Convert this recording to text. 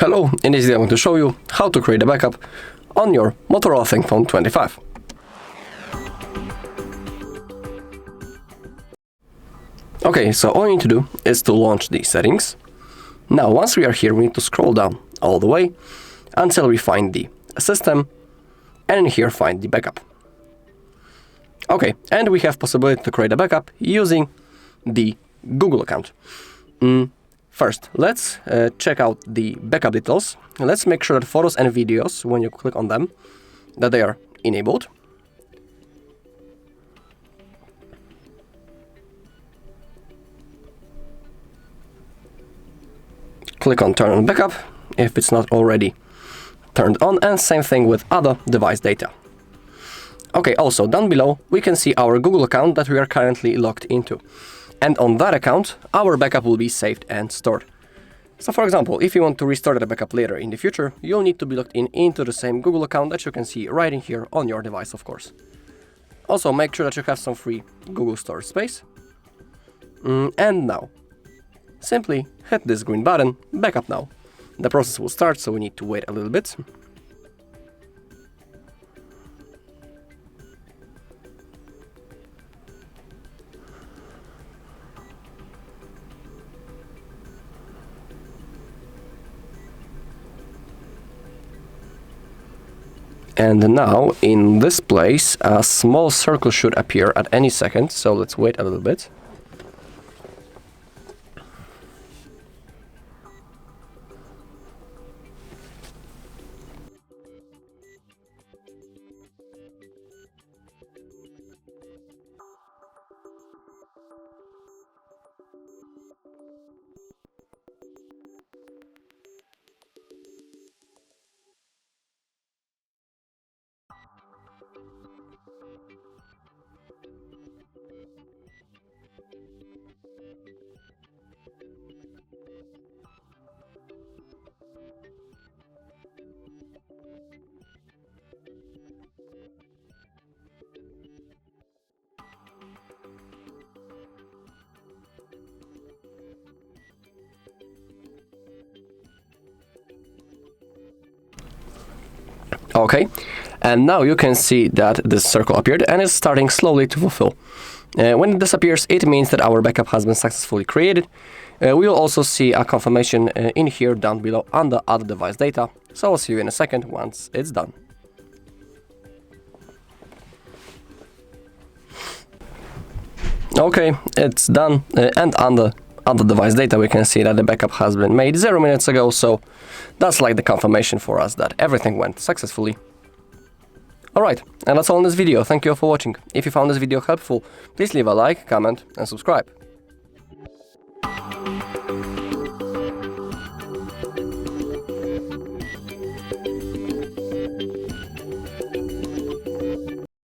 Hello, in this video I'm going to show you how to create a backup on your Motorola ThinkPhone 25. Okay, so all you need to do is to launch the settings. Now, once we are here, we need to scroll down all the way until we find the system, and in here find the backup. Okay, and we have possibility to create a backup using the Google account. First, let's check out the backup details. Let's make sure that photos and videos, when you click on them, that they are enabled. Click on Turn on Backup if it's not already turned on, and same thing with other device data. Okay, also down below we can see our Google account that we are currently logged into. And on that account, our backup will be saved and stored. So for example, if you want to restore the backup later in the future, you'll need to be logged into the same Google account that you can see right in here on your device, of course. Also, make sure that you have some free Google storage space. And now, simply hit this green button, Backup Now. The process will start, so we need to wait a little bit. And now, in this place, a small circle should appear at any second, so let's wait a little bit. Okay, and now you can see that this circle appeared and is starting slowly to fulfill. When it disappears, it means that our backup has been successfully created. We will also see a confirmation in here down below under other device data. So I'll see you in a second once it's done. Okay, it's done, and under other device data we can see that the backup has been made 0 minutes ago, so that's like the confirmation for us that everything went successfully. Alright, and that's all in this video. Thank you all for watching. If you found this video helpful, please leave a like, comment and subscribe.